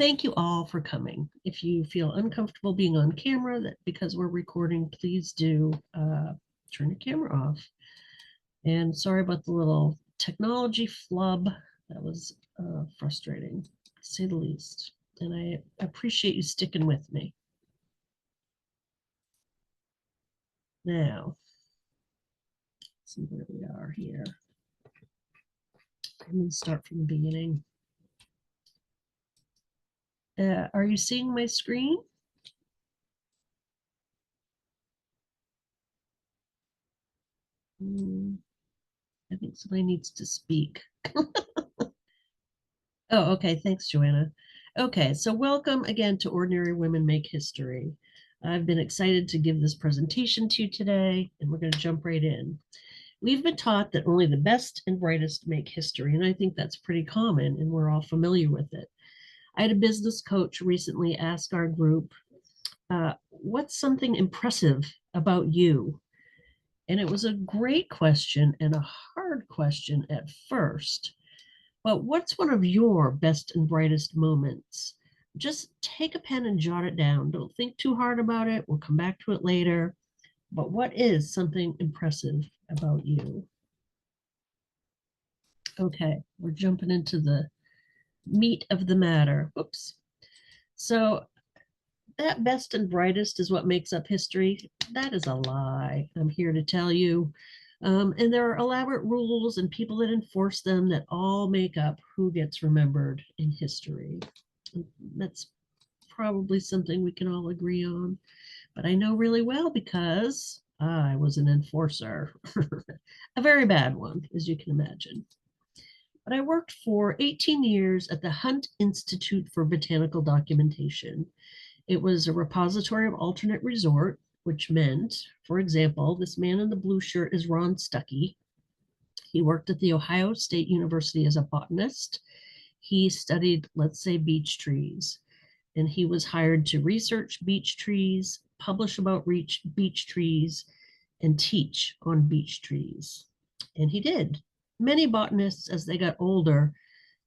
thank you all for coming. If you feel uncomfortable being on camera, that because we're recording, please do turn your camera off. And sorry about the little technology flub. That was frustrating, to say the least. And I appreciate you sticking with me. Now, let's see where we are here. I'm going to start from the beginning. Are you seeing my screen? I think somebody needs to speak. Oh, okay. Thanks, Joanna. Okay, so welcome again to Ordinary Women Make History. I've been excited to give this presentation to you today, and we're going to jump right in. We've been taught that only the best and brightest make history, and I think that's pretty common, and we're all familiar with it. I had a business coach recently ask our group, what's something impressive about you? And it was a great question and a hard question at first. But what's one of your best and brightest moments? Just take a pen and jot it down. Don't think too hard about it. We'll come back to it later. But what is something impressive about you? Okay, we're jumping into the meat of the matter. Oops. So that best and brightest is what makes up history. That is a lie. I'm here to tell you. And there are elaborate rules and people that enforce them that all make up who gets remembered in history. That's probably something we can all agree on. But I know really well because I was an enforcer, a very bad one, as you can imagine. But I worked for 18 years at the Hunt Institute for Botanical Documentation. It was a repository of alternate resort, which meant, for example, this man in the blue shirt is Ron Stuckey. He worked at the Ohio State University as a botanist. He studied, let's say, beech trees, and he was hired to research beech trees, publish about beech trees, and teach on beech trees. And he did. Many botanists, as they got older,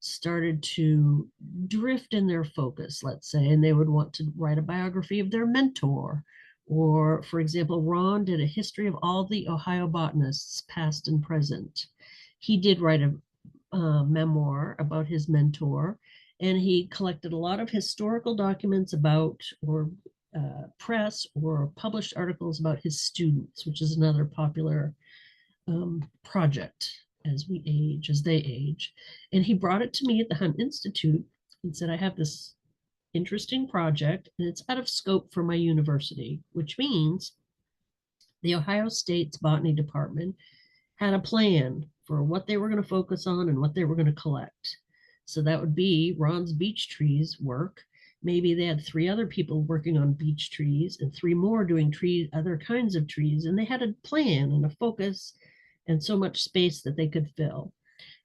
started to drift in their focus, let's say, and they would want to write a biography of their mentor. Or, for example, Ron did a history of all the Ohio botanists, past and present. He did write a memoir about his mentor, and he collected a lot of historical documents about, or press or published articles about his students, which is another popular project as we age, as they age. And he brought it to me at the Hunt Institute and said, I have this interesting project and it's out of scope for my university, which means the Ohio State's botany department had a plan for what they were going to focus on and what they were going to collect. So that would be Ron's beech trees work. Maybe they had 3 other people working on beech trees and 3 more doing other kinds of trees. And they had a plan and a focus and so much space that they could fill.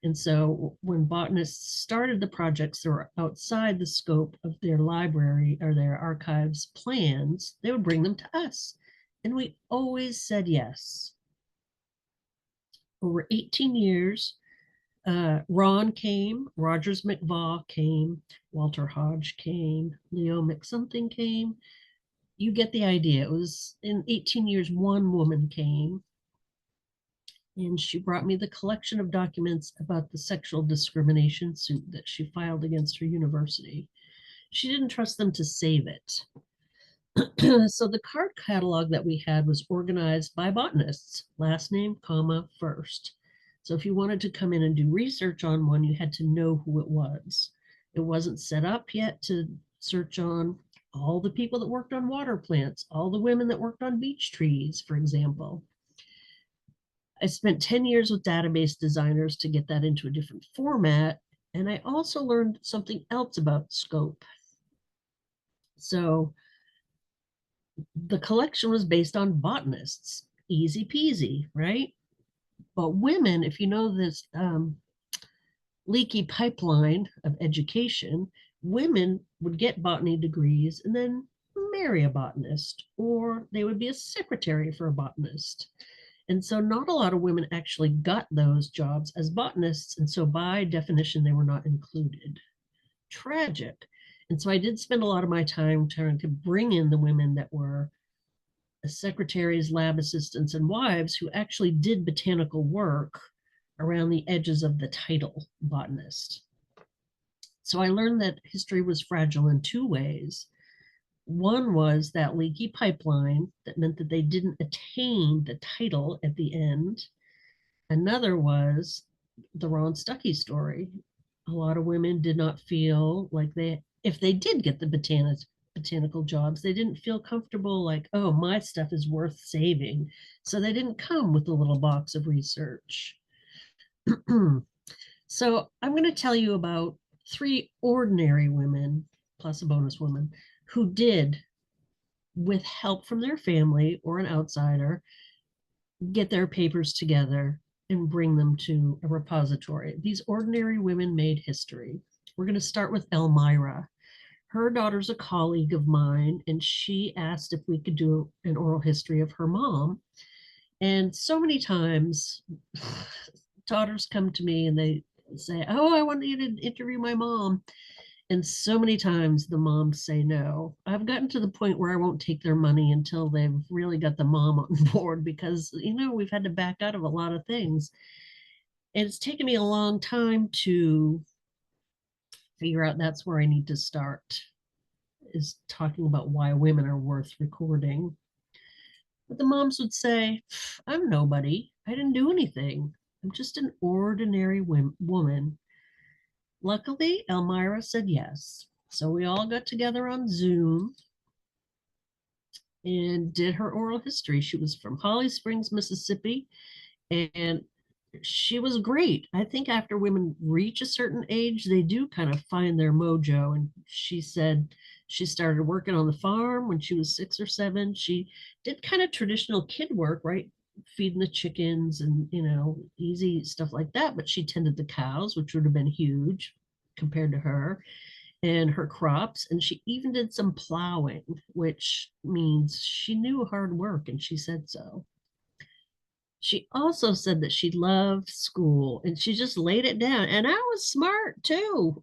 And so when botanists started the projects that were outside the scope of their library or their archives plans, they would bring them to us. And we always said yes. Over 18 years, Ron came, Rogers McVaugh came, Walter Hodge came, Leo McSomething came. You get the idea. It was in 18 years, one woman came, and she brought me the collection of documents about the sexual discrimination suit that she filed against her university. She didn't trust them to save it. So the card catalog that we had was organized by botanists, last name, comma, first. So if you wanted to come in and do research on one, you had to know who it was. It wasn't set up yet to search on all the people that worked on water plants, all the women that worked on beech trees, for example. I spent 10 years with database designers to get that into a different format. And I also learned something else about scope. So the collection was based on botanists, easy peasy, right? But women, if you know this leaky pipeline of education, women would get botany degrees and then marry a botanist, or they would be a secretary for a botanist. And so not a lot of women actually got those jobs as botanists. And so by definition, they were not included. Tragic. And so I did spend a lot of my time trying to bring in the women that were secretaries, lab assistants, and wives who actually did botanical work around the edges of the title botanist. So I learned that history was fragile in two ways. One was that leaky pipeline that meant that they didn't attain the title at the end. Another was the Ron Stuckey story. A lot of women did not feel like if they did get the botanical jobs, they didn't feel comfortable like, oh, my stuff is worth saving. So they didn't come with a little box of research. So I'm going to tell you about three ordinary women, plus a bonus woman, who did, with help from their family or an outsider, get their papers together and bring them to a repository. These ordinary women made history. We're going to start with Elmira. Her daughter's a colleague of mine, and she asked if we could do an oral history of her mom. And so many times, daughters come to me and they say, oh, I want you to interview my mom. And so many times the moms say no. I've gotten to the point where I won't take their money until they've really got the mom on board because, we've had to back out of a lot of things. And it's taken me a long time to figure out that's where I need to start, is talking about why women are worth recording. But the moms would say, I'm nobody. I didn't do anything. I'm just an ordinary woman. Luckily, Elmira said yes. So we all got together on Zoom and did her oral history. She was from Holly Springs, Mississippi, and she was great. I think after women reach a certain age, they do kind of find their mojo. And she said she started working on the farm when she was 6 or 7. She did kind of traditional kid work, right? Feeding the chickens and, easy stuff like that. But she tended the cows, which would have been huge compared to her, and her crops. And she even did some plowing, which means she knew hard work, and she said so. She also said that she loved school and she just laid it down. And I was smart too.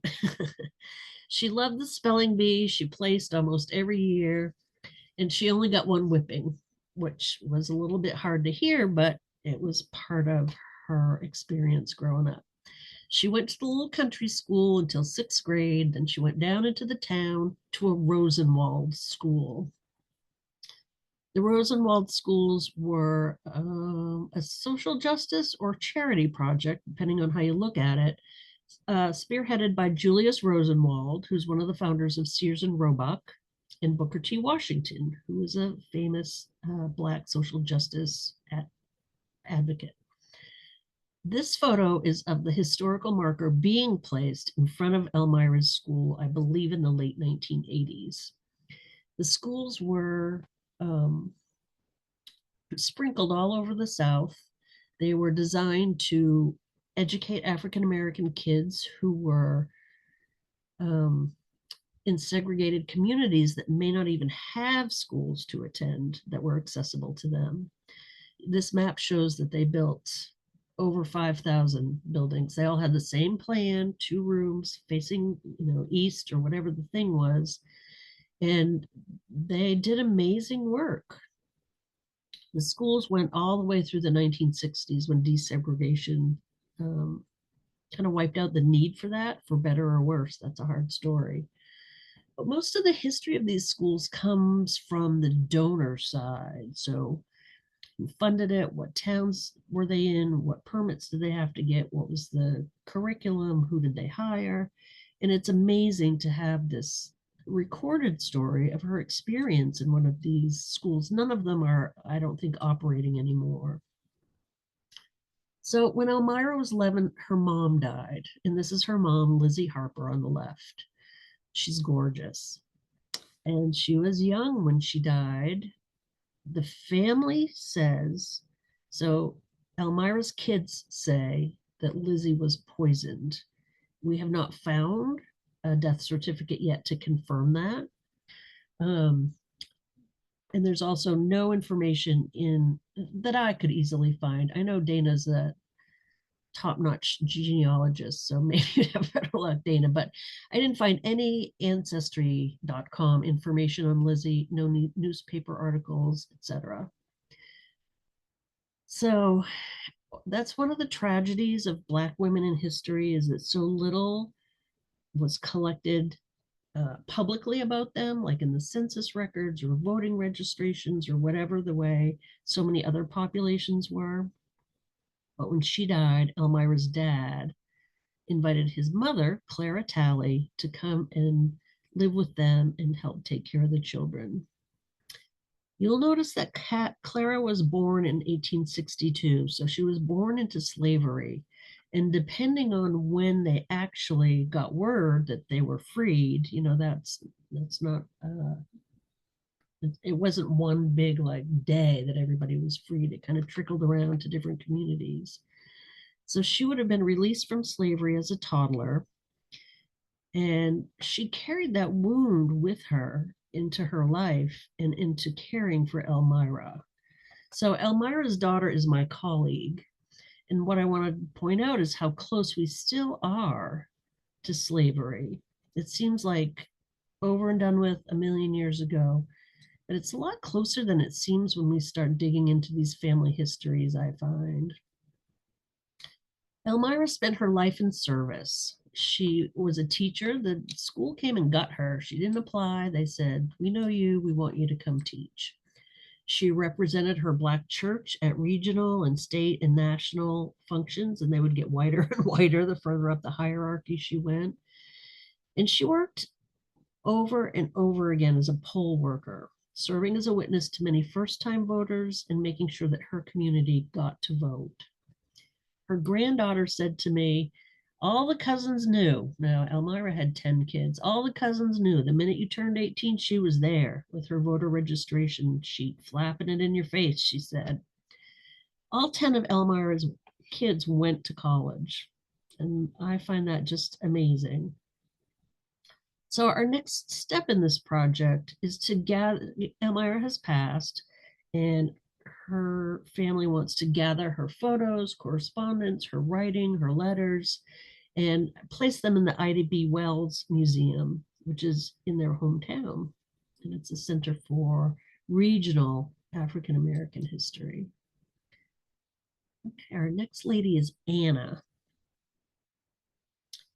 She loved the spelling bee. She placed almost every year, and she only got one whipping, which was a little bit hard to hear, but it was part of her experience growing up. She went to the little country school until 6th grade. Then she went down into the town to a Rosenwald school. The Rosenwald schools were a social justice or charity project, depending on how you look at it, spearheaded by Julius Rosenwald, who's one of the founders of Sears and Roebuck, and Booker T. Washington, who was a famous Black social justice advocate. This photo is of the historical marker being placed in front of Elmira's school, I believe in the late 1980s. The schools were sprinkled all over the South. They were designed to educate African American kids who were in segregated communities that may not even have schools to attend that were accessible to them. This map shows that they built over 5,000 buildings. They all had the same plan, 2 rooms facing, east or whatever the thing was. And they did amazing work. The schools went all the way through the 1960s when desegregation kind of wiped out the need for that, for better or worse. That's a hard story. But most of the history of these schools comes from the donor side. So who funded it, what towns were they in, what permits did they have to get, what was the curriculum, who did they hire. And it's amazing to have this recorded story of her experience in one of these schools. None of them are, I don't think, operating anymore. So when Elmira was 11, her mom died. And this is her mom, Lizzie Harper, on the left. She's gorgeous. And she was young when she died. The family says, so Elmira's kids say that Lizzie was poisoned. We have not found a death certificate yet to confirm that. And there's also no information in that I could easily find. I know Dana's top-notch genealogists, so maybe you have better luck, Dana, but I didn't find any ancestry.com information on Lizzie, no newspaper articles, etc. So that's one of the tragedies of Black women in history, is that so little was collected publicly about them, like in the census records or voting registrations or whatever the way so many other populations were. But when she died, Elmira's dad invited his mother, Clara Talley, to come and live with them and help take care of the children. You'll notice that Clara was born in 1862, so she was born into slavery. And depending on when they actually got word that they were freed, that's not it wasn't one big like day that everybody was freed. It kind of trickled around to different communities. So she would have been released from slavery as a toddler, and she carried that wound with her into her life and into caring for Elmira. So Elmira's daughter is my colleague. And what I want to point out is how close we still are to slavery. It seems like over and done with a million years ago, but it's a lot closer than it seems when we start digging into these family histories, I find. Elmira spent her life in service. She was a teacher. The school came and got her. She didn't apply. They said, "We know you. We want you to come teach." She represented her Black church at regional and state and national functions, and they would get whiter and whiter the further up the hierarchy she went. And she worked over and over again as a poll worker, serving as a witness to many first-time voters and making sure that her community got to vote. Her granddaughter said to me, all the cousins knew. Now, Elmira had 10 kids. All the cousins knew. The minute you turned 18, she was there with her voter registration sheet, flapping it in your face, she said. All 10 of Elmira's kids went to college, and I find that just amazing. So our next step in this project is to gather, Elmira has passed, and her family wants to gather her photos, correspondence, her writing, her letters, and place them in the Ida B. Wells Museum, which is in their hometown. And it's a center for regional African American history. Okay, our next lady is Anna.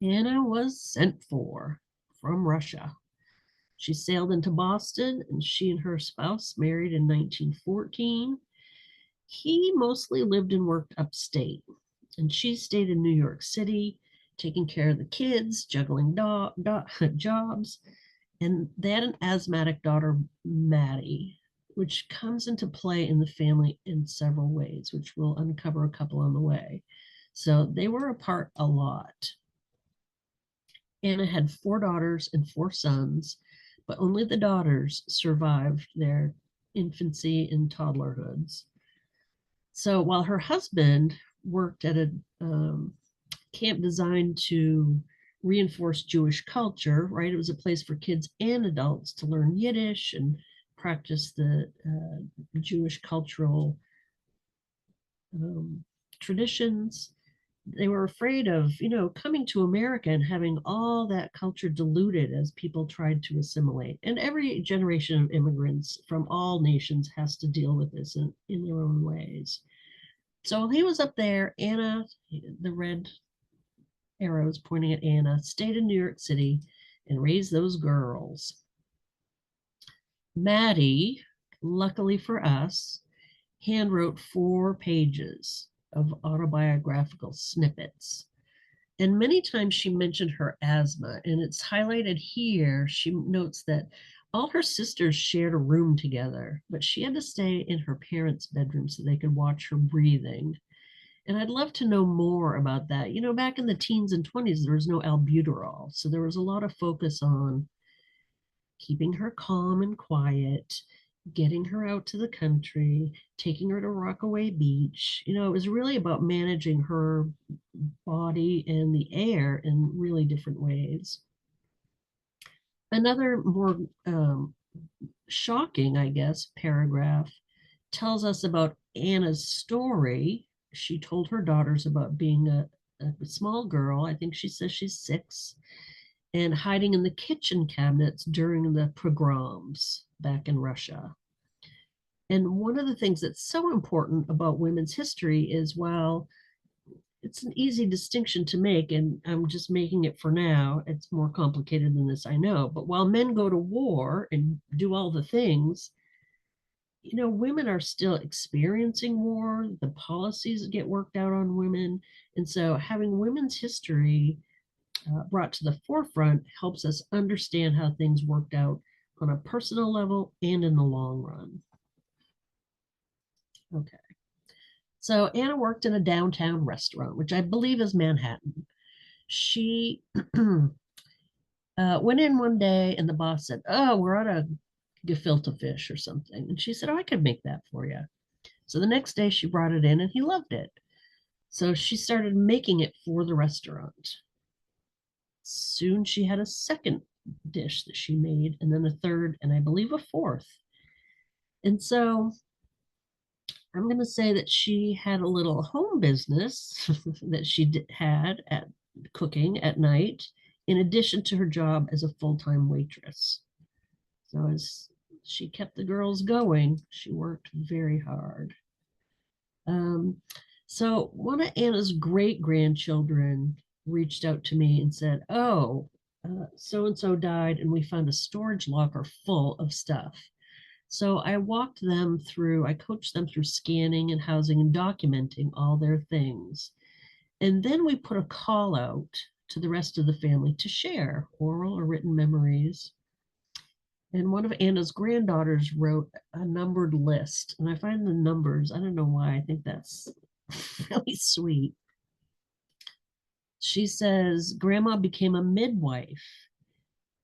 Anna was sent for from Russia. She sailed into Boston, and she and her spouse married in 1914. He mostly lived and worked upstate, and she stayed in New York City, taking care of the kids, juggling jobs. And they had an asthmatic daughter, Maddie, which comes into play in the family in several ways, which we'll uncover a couple on the way. So they were apart a lot. Anna had 4 daughters and 4 sons, but only the daughters survived their infancy and toddlerhoods. So while her husband worked at a camp designed to reinforce Jewish culture, right? It was a place for kids and adults to learn Yiddish and practice the Jewish cultural traditions. They were afraid of, coming to America and having all that culture diluted as people tried to assimilate. And every generation of immigrants from all nations has to deal with this in their own ways. So he was up there. Anna, the red arrows pointing at Anna, stayed in New York City and raised those girls. Maddie, luckily for us, handwrote 4 pages of autobiographical snippets. And many times she mentioned her asthma, and it's highlighted here. She notes that all her sisters shared a room together, but she had to stay in her parents' bedroom so they could watch her breathing. And I'd love to know more about that. Back in the teens and 20s, there was no albuterol. So there was a lot of focus on keeping her calm and quiet, getting her out to the country, taking her to Rockaway Beach. It was really about managing her body and the air in really different ways. Another more shocking, I guess, paragraph tells us about Anna's story she told her daughters about being a small girl. I think she says she's 6, and hiding in the kitchen cabinets during the pogroms back in Russia. And one of the things that's so important about women's history is while it's an easy distinction to make, and I'm just making it for now, it's more complicated than this, I know. But while men go to war and do all the things, women are still experiencing war. The policies get worked out on women. And so having women's history brought to the forefront helps us understand how things worked out on a personal level and in the long run. Okay. So Anna worked in a downtown restaurant, which I believe is Manhattan. She went in one day and the boss said, "Oh, we're out of gefilte fish or something." And she said, "Oh, I could make that for you." So the next day she brought it in and he loved it. So she started making it for the restaurant. Soon she had a second dish that she made, and then a third, and I believe a fourth. And so I'm going to say that she had a little home business that she had at cooking at night, in addition to her job as a full-time waitress. So as she kept the girls going, she worked very hard. Um, so one of Anna's great grandchildren reached out to me and said, "Oh, so and so died, and we found a storage locker full of stuff." So I coached them through scanning and housing and documenting all their things. And then we put a call out to the rest of the family to share oral or written memories. And one of Anna's granddaughters wrote a numbered list. And I find the numbers, I don't know why, I think that's really sweet. She says, "Grandma became a midwife,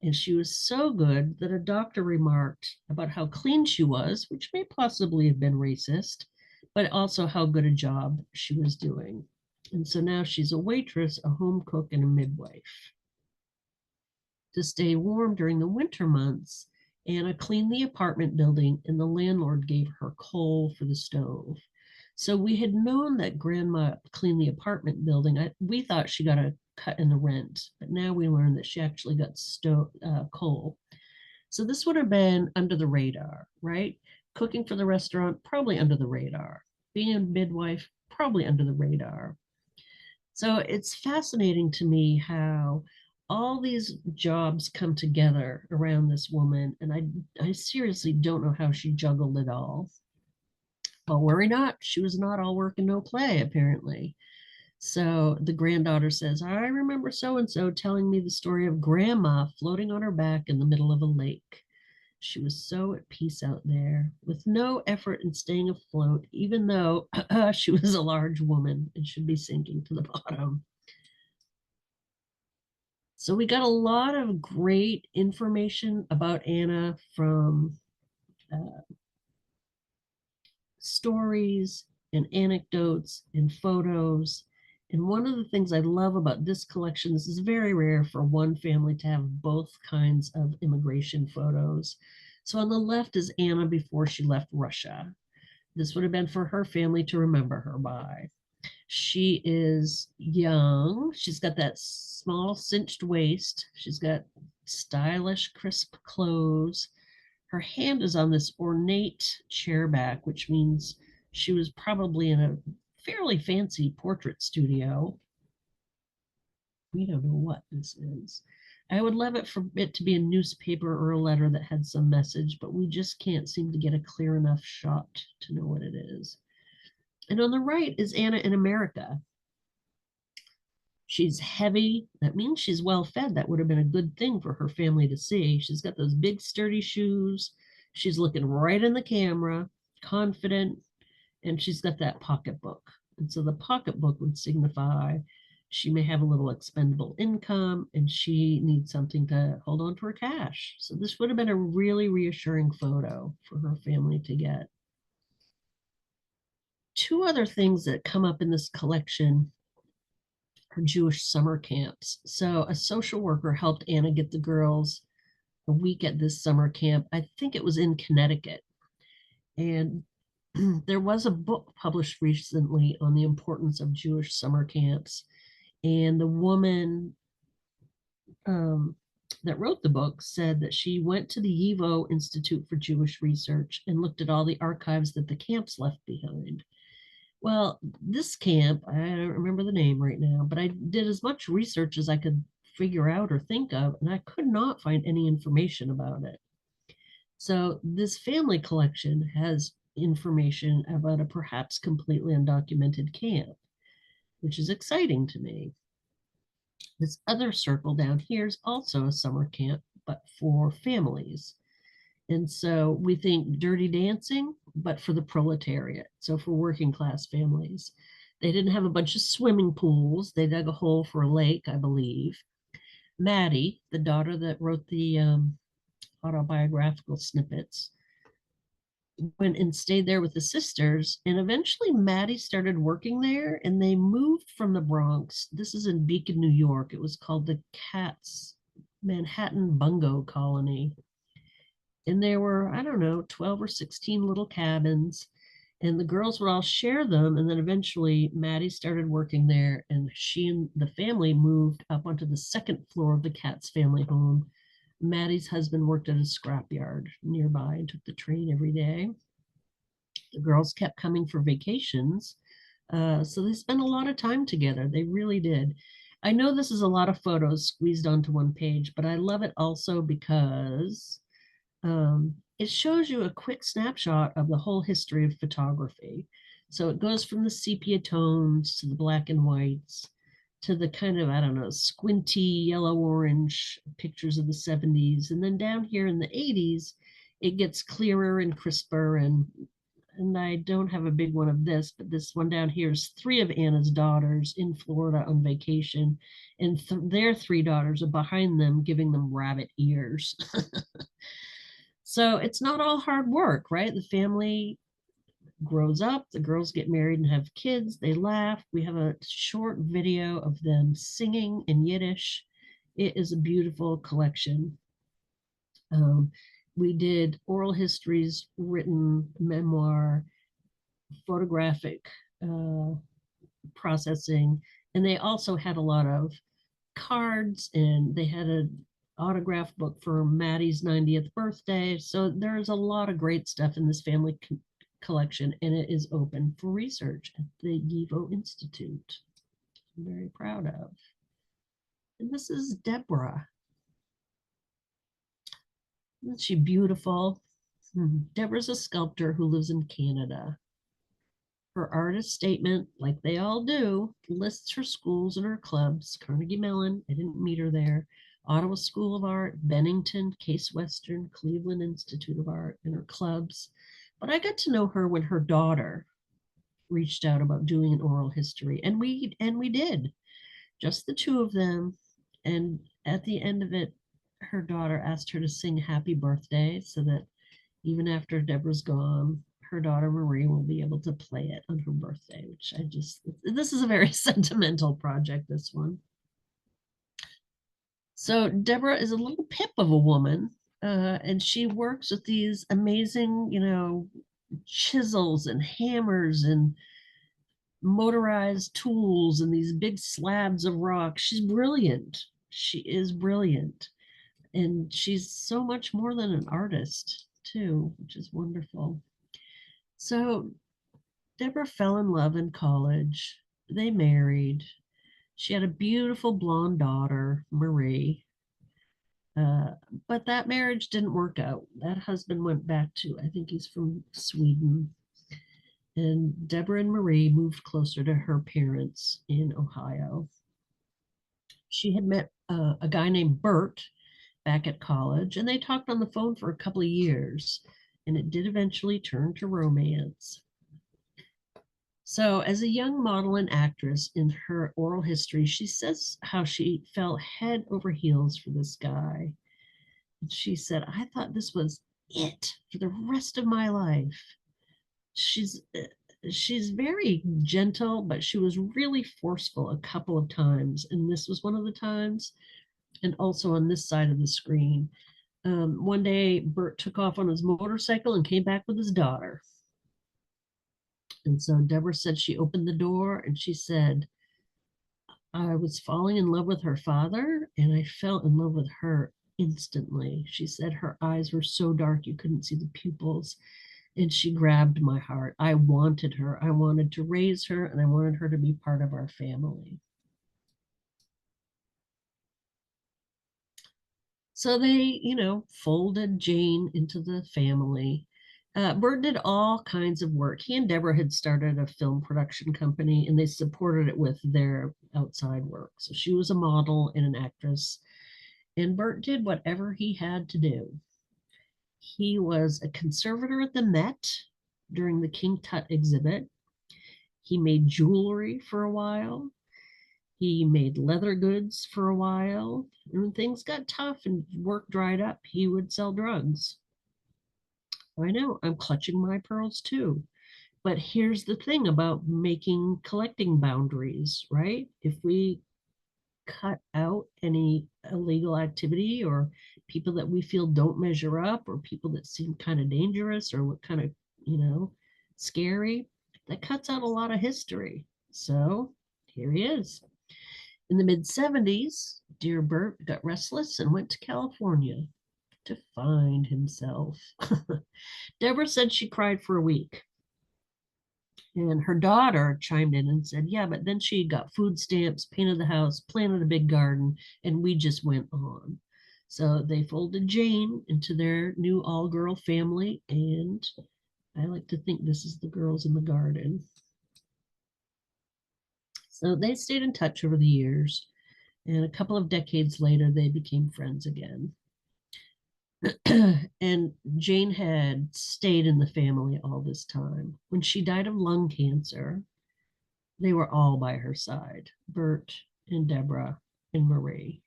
and she was so good that a doctor remarked about how clean she was, which may possibly have been racist, but also how good a job she was doing." And so now she's a waitress, a home cook, and a midwife. To stay warm during the winter months, Anna cleaned the apartment building, and the landlord gave her coal for the stove. So we had known that Grandma cleaned the apartment building. We thought she got a cut in the rent, but now we learned that she actually got coal. So this would have been under the radar, right? Cooking for the restaurant, probably under the radar. Being a midwife, probably under the radar. So it's fascinating to me how all these jobs come together around this woman, and I seriously don't know how she juggled it all. But worry not, she was not all work and no play, apparently. So the granddaughter says, "I remember so and so telling me the story of Grandma floating on her back in the middle of a lake. She was so at peace out there, with no effort in staying afloat, even though she was a large woman and should be sinking to the bottom." So we got a lot of great information about Anna from uh, stories and anecdotes and photos. And one of the things I love about this collection, this is very rare for one family to have both kinds of immigration photos. So on the left is Anna before she left Russia. This would have been for her family to remember her by. She is young. She's got that small cinched waist. She's got stylish, crisp clothes. Her hand is on this ornate chair back, which means she was probably in a fairly fancy portrait studio. We don't know what this is. I would love it for it to be a newspaper or a letter that had some message, but we just can't seem to get a clear enough shot to know what it is. And on the right is Anna in America. She's heavy. That means she's well fed. That would have been a good thing for her family to see. She's got those big, sturdy shoes. She's looking right in the camera, confident, and she's got that pocketbook. And so the pocketbook would signify she may have a little expendable income and she needs something to hold on to her cash. So this would have been a really reassuring photo for her family to get. Two other things that come up in this collection are Jewish summer camps. So a social worker helped Anna get the girls a week at this summer camp. I think it was in Connecticut. And There was a book published recently on the importance of Jewish summer camps, and the woman um, that wrote the book said that she went to the YIVO Institute for Jewish Research and looked at all the archives that the camps left behind. Well, this camp, I don't remember the name right now, but I did as much research as I could figure out or think of, and I could not find any information about it. So this family collection has information about a perhaps completely undocumented camp, which is exciting to me. This other circle down here is also a summer camp, but for families. And so we think Dirty Dancing, but for the proletariat, so for working class families. They didn't have a bunch of swimming pools. They dug a hole for a lake, I believe. Maddie, the daughter that wrote the autobiographical snippets, went and stayed there with the sisters. And eventually Maddie started working there and they moved from the Bronx. This is in Beacon, New York. It was called the Cats Manhattan Bungo Colony. And there were, I don't know, 12 or 16 little cabins. And the girls would all share them. And then eventually Maddie started working there and she and the family moved up onto the second floor of the Cats family home. Maddie's husband worked at a scrapyard nearby and took the train every day. The girls kept coming for vacations. So they spent a lot of time together. They really did. I know this is a lot of photos squeezed onto one page, but I love it also because it shows you a quick snapshot of the whole history of photography. So it goes from the sepia tones to the black and whites to the kind of, I don't know, squinty yellow orange pictures of the 70s. And then down here in the 80s, it gets clearer and crisper. And I don't have a big one of this, but this one down here is three of Anna's daughters in Florida on vacation. And their three daughters are behind them, giving them rabbit ears. So it's not all hard work, right? The family grows up, the girls get married and have kids, they laugh. We have a short video of them singing in Yiddish. It is a beautiful collection. We did oral histories, written memoir, photographic processing, and they also had a lot of cards and they had an autograph book for Maddie's 90th birthday. So there's a lot of great stuff in this family collection, and it is open for research at the YIVO Institute. I'm very proud of. And this is Deborah. Isn't she beautiful? Deborah's a sculptor who lives in Canada. Her artist statement, like they all do, lists her schools and her clubs. Carnegie Mellon, I didn't meet her there. Ottawa School of Art, Bennington, Case Western, Cleveland Institute of Art, and her clubs. But I got to know her when her daughter reached out about doing an oral history, and we did, just the two of them. And at the end of it, her daughter asked her to sing Happy Birthday so that even after Deborah's gone, her daughter Marie will be able to play it on her birthday, which this is a very sentimental project, this one. So Deborah is a little pip of a woman, and she works with these amazing, chisels and hammers and motorized tools and these big slabs of rock. She's brilliant. She is brilliant. And she's so much more than an artist, too, which is wonderful. So Deborah fell in love in college. They married. She had a beautiful blonde daughter, Marie. But that marriage didn't work out. That husband went back to, I think he's from Sweden. And Deborah and Marie moved closer to her parents in Ohio. She had met a guy named Bert back at college, and they talked on the phone for a couple of years, and it did eventually turn to romance. So, as a young model and actress in her oral history, she says how she fell head over heels for this guy. And she said, I thought this was it for the rest of my life. She's very gentle, but she was really forceful a couple of times. And this was one of the times, and also on this side of the screen. One day, Bert took off on his motorcycle and came back with his daughter. And so Deborah said she opened the door and she said, I was falling in love with her father and I fell in love with her instantly. She said her eyes were so dark you couldn't see the pupils. And she grabbed my heart. I wanted her. I wanted to raise her and I wanted her to be part of our family. So they, folded Jane into the family. Bert did all kinds of work. He and Deborah had started a film production company and they supported it with their outside work. So she was a model and an actress, and Bert did whatever he had to do. He was a conservator at the Met during the King Tut exhibit. He made jewelry for a while. He made leather goods for a while. And when things got tough and work dried up, he would sell drugs. I know, I'm clutching my pearls too. But here's the thing about making collecting boundaries, right? If we cut out any illegal activity or people that we feel don't measure up or people that seem kind of dangerous or what kind of, scary, that cuts out a lot of history. So here he is. In the mid 70s, dear Bert got restless and went to California to find himself. Deborah said she cried for a week. And her daughter chimed in and said, yeah, but then she got food stamps, painted the house, planted a big garden, and we just went on. So they folded Jane into their new all girl family. And I like to think this is the girls in the garden. So they stayed in touch over the years. And a couple of decades later, they became friends again. And Jane had stayed in the family all this time. When she died of lung cancer, they were all by her side, Bert and Deborah and Marie.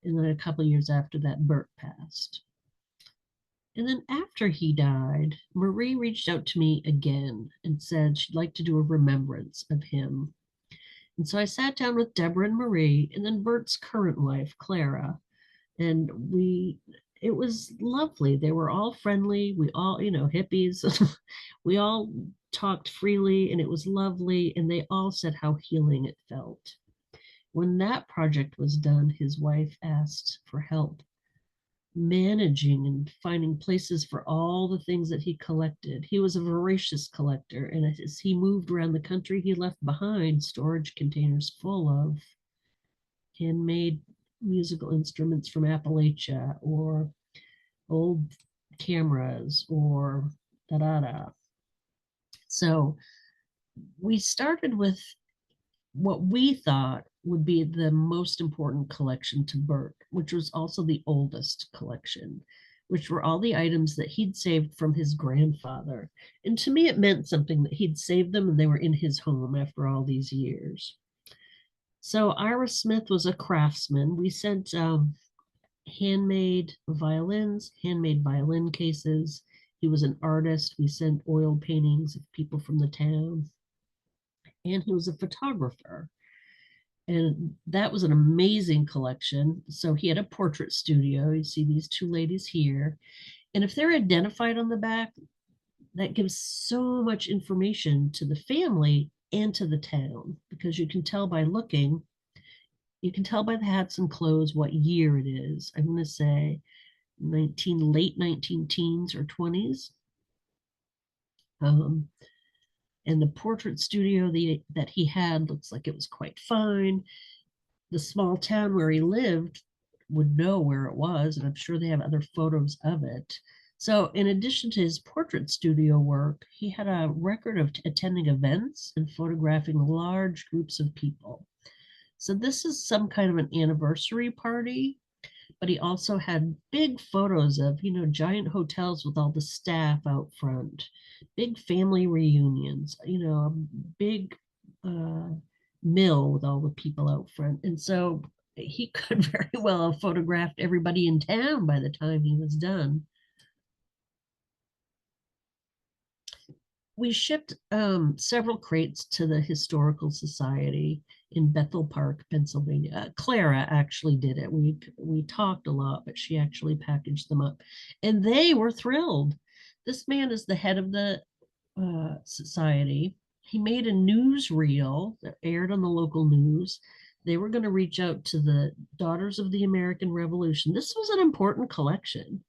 And then a couple of years after that, Bert passed. And then after he died, Marie reached out to me again and said she'd like to do a remembrance of him. And so I sat down with Deborah and Marie and then Bert's current wife, Clara, and it was lovely. They were all friendly. We all, hippies. We all talked freely and it was lovely. And they all said how healing it felt. When that project was done, his wife asked for help managing and finding places for all the things that he collected. He was a voracious collector. And as he moved around the country, he left behind storage containers full of handmade musical instruments from Appalachia or old cameras or da da da. So we started with what we thought would be the most important collection to Bert, which was also the oldest collection, which were all the items that he'd saved from his grandfather. And to me, it meant something that he'd saved them and they were in his home after all these years. So Ira Smith was a craftsman. We sent handmade violins, handmade violin cases. He was an artist. We sent oil paintings of people from the town. And he was a photographer. And that was an amazing collection. So he had a portrait studio. You see these two ladies here. And if they're identified on the back, that gives so much information to the family and to the town because you can tell by looking, you can tell by the hats and clothes what year it is. I'm going to say late 19 teens or 20s. And the portrait studio that he had looks like it was quite fine. The small town where he lived would know where it was, and I'm sure they have other photos of it. So in addition to his portrait studio work, he had a record of attending events and photographing large groups of people. So this is some kind of an anniversary party, but he also had big photos of, giant hotels with all the staff out front, big family reunions, a big mill with all the people out front. And so he could very well have photographed everybody in town by the time he was done. We shipped several crates to the Historical Society in Bethel Park, Pennsylvania. Clara actually did it. We talked a lot, but she actually packaged them up, and they were thrilled. This man is the head of the Society. He made a newsreel that aired on the local news. They were going to reach out to the Daughters of the American Revolution. This was an important collection.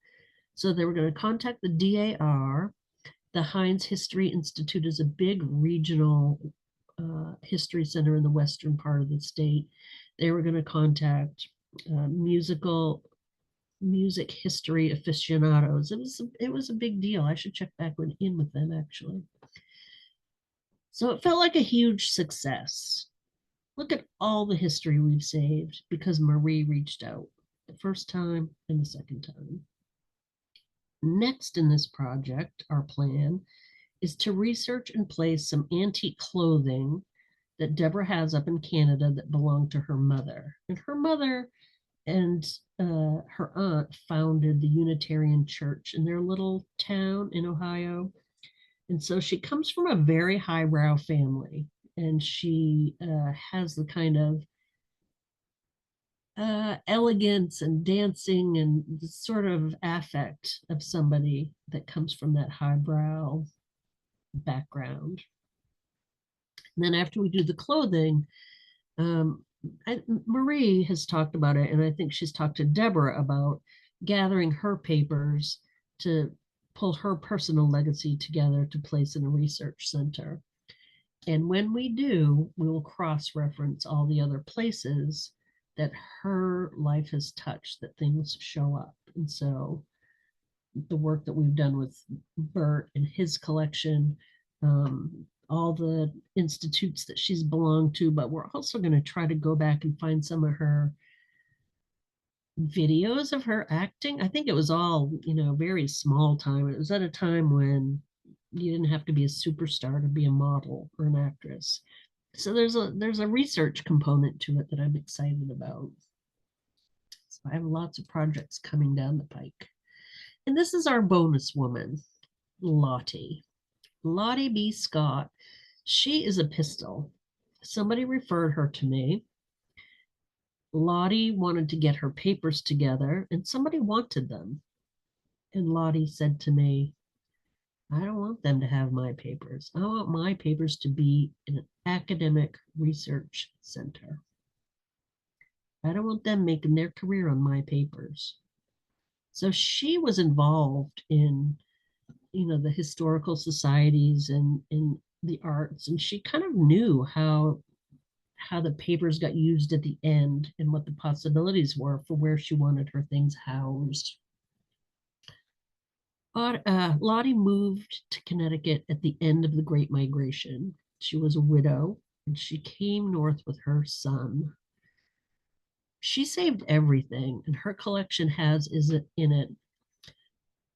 So they were going to contact the DAR. The Heinz History Institute is a big regional history center in the western part of the state. They were going to contact music history aficionados. It was a big deal. I should check back in with them actually. So it felt like a huge success. Look at all the history we've saved because Marie reached out the first time and the second time. Next in this project, our plan is to research and place some antique clothing that Deborah has up in Canada that belonged to her mother. And her mother and her aunt founded the Unitarian Church in their little town in Ohio. And so she comes from a very highbrow family, and she has the kind of elegance and dancing and the sort of affect of somebody that comes from that highbrow background. And then after we do the clothing, Marie has talked about it, and I think she's talked to Deborah about gathering her papers to pull her personal legacy together to place in a research center. And when we do, we will cross-reference all the other places that her life has touched, that things show up. And so the work that we've done with Bert and his collection, all the institutes that she's belonged to, but we're also going to try to go back and find some of her videos of her acting. I think it was all, very small time. It was at a time when you didn't have to be a superstar to be a model or an actress. So there's a research component to it that I'm excited about. So I have lots of projects coming down the pike. And this is our bonus woman, Lottie. Lottie B. Scott. She is a pistol. Somebody referred her to me. Lottie wanted to get her papers together, and somebody wanted them. And Lottie said to me, I don't want them to have my papers. I want my papers to be in an academic research center. I don't want them making their career on my papers. So she was involved in, the historical societies and in the arts, and she kind of knew how the papers got used at the end and what the possibilities were for where she wanted her things housed. Lottie moved to Connecticut at the end of the Great Migration. She was a widow, and she came north with her son. She saved everything, and her collection has in it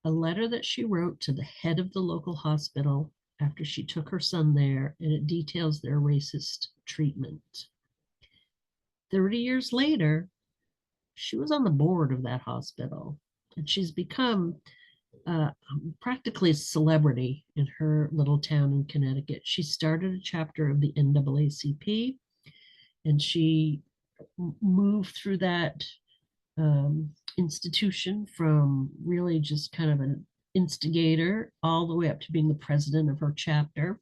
a letter that she wrote to the head of the local hospital after she took her son there, and it details their racist treatment. 30 years later, she was on the board of that hospital, and she's become practically a celebrity in her little town in Connecticut. She started a chapter of the NAACP, and she moved through that institution from really just kind of an instigator all the way up to being the president of her chapter.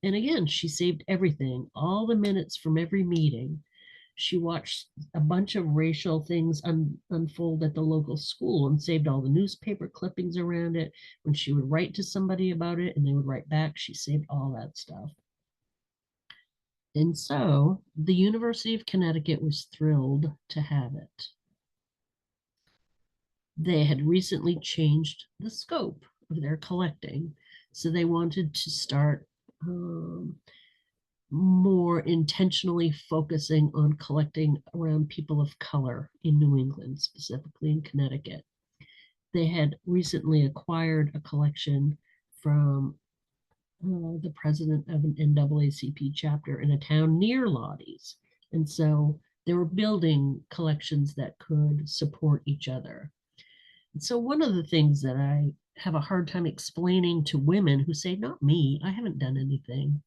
And again, she saved everything, all the minutes from every meeting. She watched a bunch of racial things unfold at the local school and saved all the newspaper clippings around it. When she would write to somebody about it and they would write back, she saved all that stuff. And so the University of Connecticut was thrilled to have it. They had recently changed the scope of their collecting, so they wanted to start more intentionally focusing on collecting around people of color in New England, specifically in Connecticut. They had recently acquired a collection from the president of an NAACP chapter in a town near Lottie's. And so they were building collections that could support each other. And so one of the things that I have a hard time explaining to women who say, not me, I haven't done anything,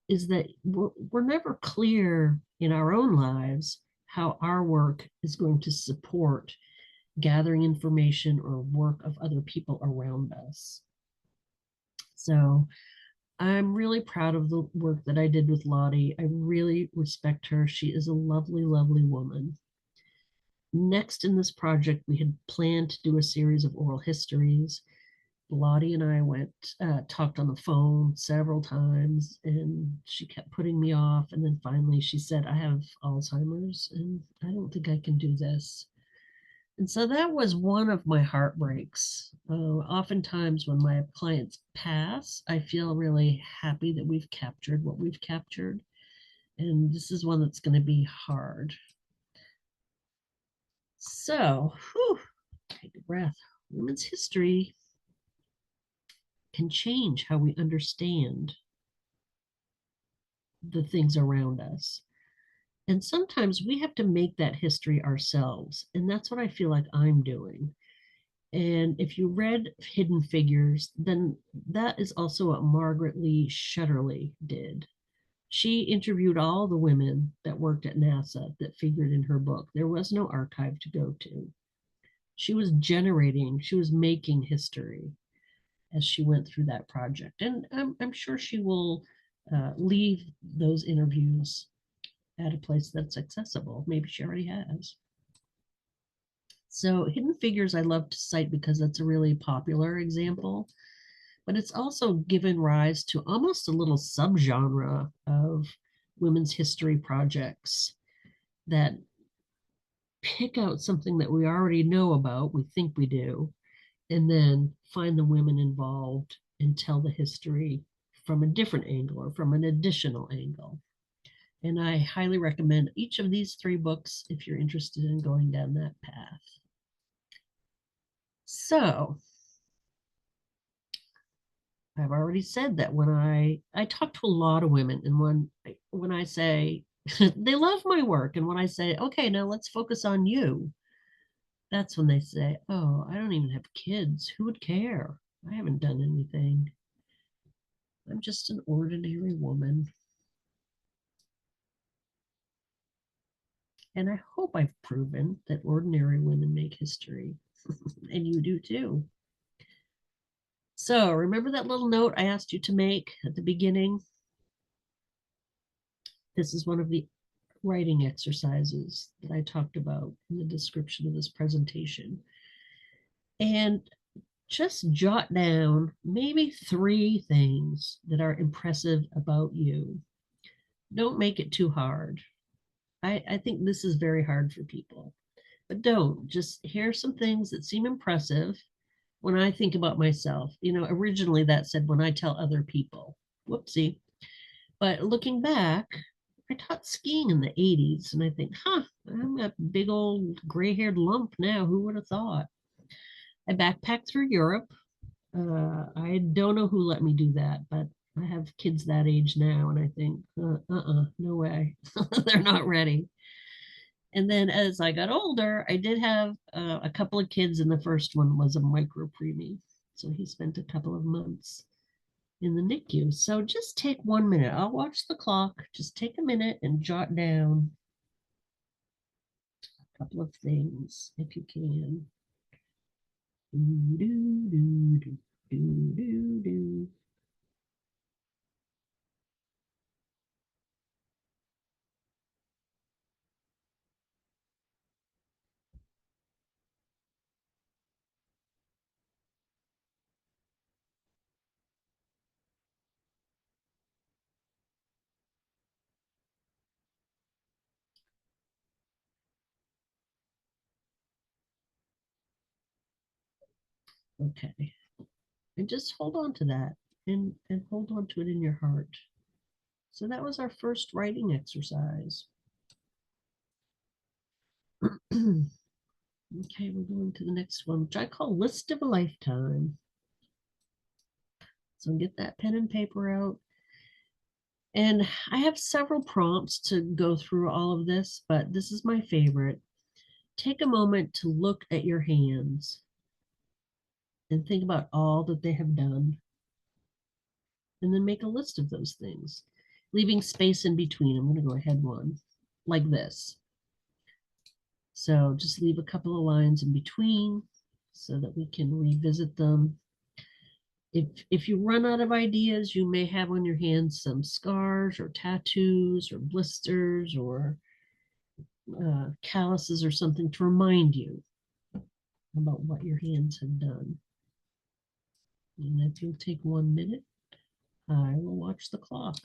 is that we're never clear in our own lives how our work is going to support gathering information or work of other people around us. So I'm really proud of the work that I did with Lottie. I really respect her. She is a lovely, lovely woman. Next in this project, we had planned to do a series of oral histories. Lottie and I talked on the phone several times, and she kept putting me off. And then finally, she said, I have Alzheimer's, and I don't think I can do this. And so that was one of my heartbreaks. Oftentimes, when my clients pass, I feel really happy that we've captured what we've captured. And this is one that's going to be hard. So, whew, take a breath. Women's history can change how we understand the things around us. And sometimes we have to make that history ourselves. And that's what I feel like I'm doing. And if you read Hidden Figures, then that is also what Margaret Lee Shetterly did. She interviewed all the women that worked at NASA that figured in her book. There was no archive to go to. She was making history as she went through that project. And I'm sure she will leave those interviews at a place that's accessible. Maybe she already has. So Hidden Figures I love to cite because that's a really popular example, but it's also given rise to almost a little subgenre of women's history projects that pick out something that we already know about, we think we do, and then find the women involved and tell the history from a different angle or from an additional angle. And I highly recommend each of these three books if you're interested in going down that path. So I've already said that when I talk to a lot of women, and when I say they love my work, and when I say, okay, now let's focus on you, that's when they say, oh, I don't even have kids. Who would care? I haven't done anything. I'm just an ordinary woman. And I hope I've proven that ordinary women make history, and you do too. So remember that little note I asked you to make at the beginning? This is one of the writing exercises that I talked about in the description of this presentation. And just jot down maybe 3 things that are impressive about you. Don't make it too hard. I think this is very hard for people, but don't. Just hear some things that seem impressive when I think about myself. Originally that said when I tell other people. Whoopsie. But looking back, I taught skiing in the 80s, and I think, I'm a big old gray haired lump now. Who would have thought? I backpacked through Europe. I don't know who let me do that, but I have kids that age now, and I think, no way. They're not ready. And then as I got older, I did have a couple of kids, and the first one was a micro preemie. So he spent a couple of months in the NICU. So just take 1 minute. I'll watch the clock. Just take a minute and jot down a couple of things if you can. Do, do, do, do, do, do, do. Okay. And just hold on to that and hold on to it in your heart. So that was our first writing exercise. Okay, we're going to the next one, which I call List of a Lifetime. So get that pen and paper out. And I have several prompts to go through all of this, but this is my favorite. Take a moment to look at your hands and think about all that they have done, and then make a list of those things, leaving space in between. I'm going to go ahead one like this. So just leave a couple of lines in between so that we can revisit them. If you run out of ideas, you may have on your hands some scars or tattoos or blisters or calluses or something to remind you about what your hands have done. And if you'll take 1 minute, I will watch the clock.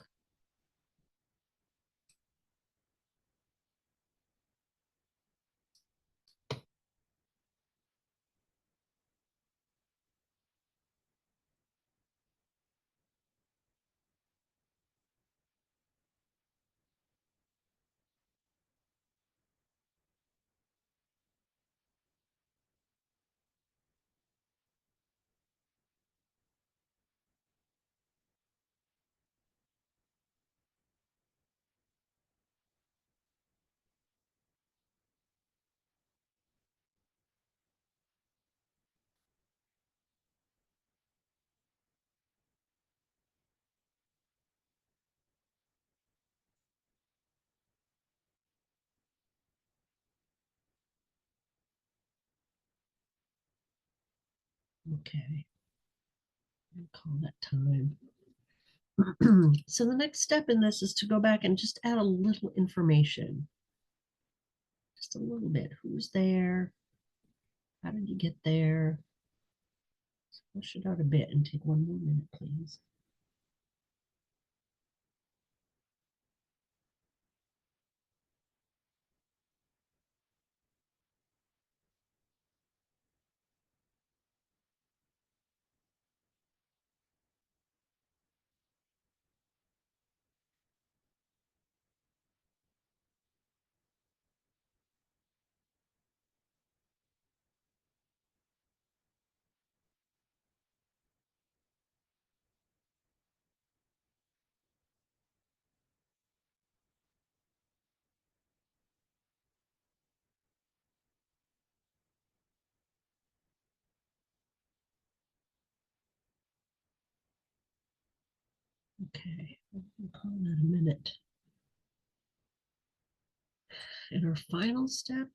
Okay, I'll call that time. So the next step in this is to go back and just add a little information. Just a little bit. Who's there? How did you get there? Push it out a bit and take 1 more minute, please. Okay, we'll call that a minute. And our final step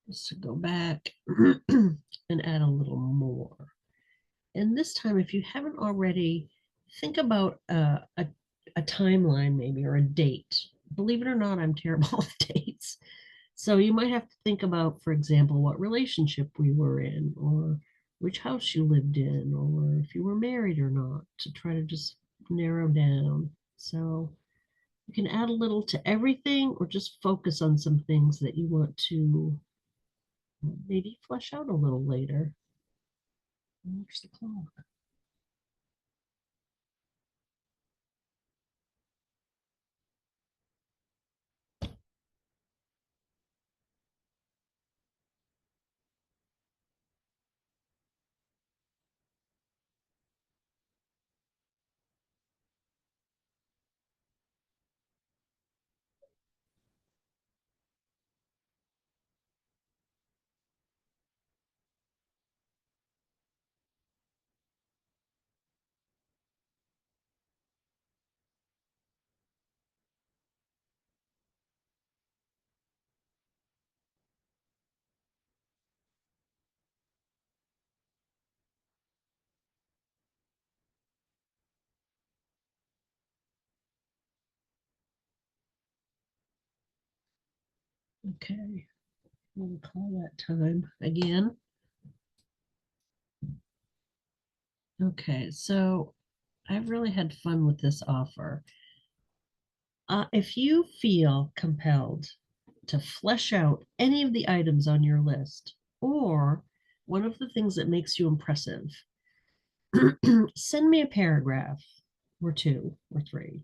is to go back and add a little more. And this time, if you haven't already, think about a timeline maybe or a date. Believe it or not, I'm terrible with dates. So you might have to think about, for example, what relationship we were in, or which house you lived in, or if you were married or not, to try to just narrow down. So you can add a little to everything or just focus on some things that you want to maybe flesh out a little later. Watch the clock. Okay, we'll call that time again. Okay, so I've really had fun with this offer. If you feel compelled to flesh out any of the items on your list or one of the things that makes you impressive, send me a paragraph or two or three,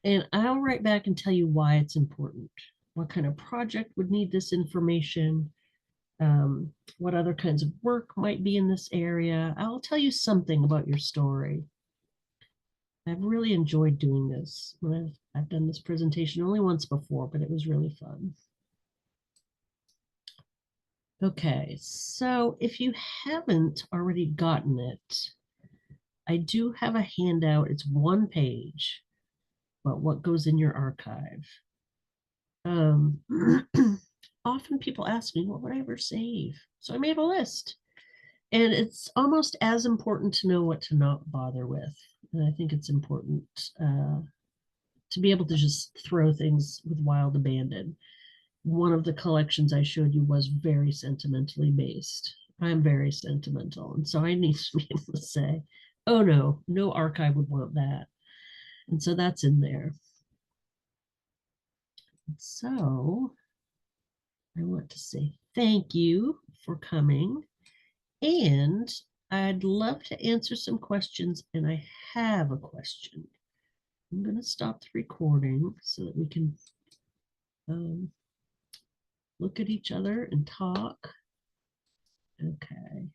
and I'll write back and tell you why it's important. What kind of project would need this information? What other kinds of work might be in this area? I'll tell you something about your story. I've really enjoyed doing this. I've done this presentation only once before, but it was really fun. Okay, so if you haven't already gotten it, I do have a handout. It's 1 page, but what goes in your archive. Um, Often people ask me, what would I ever save? So I made a list. And it's almost as important to know what to not bother with. And I think it's important to be able to just throw things with wild abandon. One of the collections I showed you was very sentimentally based. I'm very sentimental. And so I need to be able to say, oh no, no archive would want that. And so that's in there. So I want to say thank you for coming. And I'd love to answer some questions. And I have a question. I'm going to stop the recording so that we can look at each other and talk. Okay.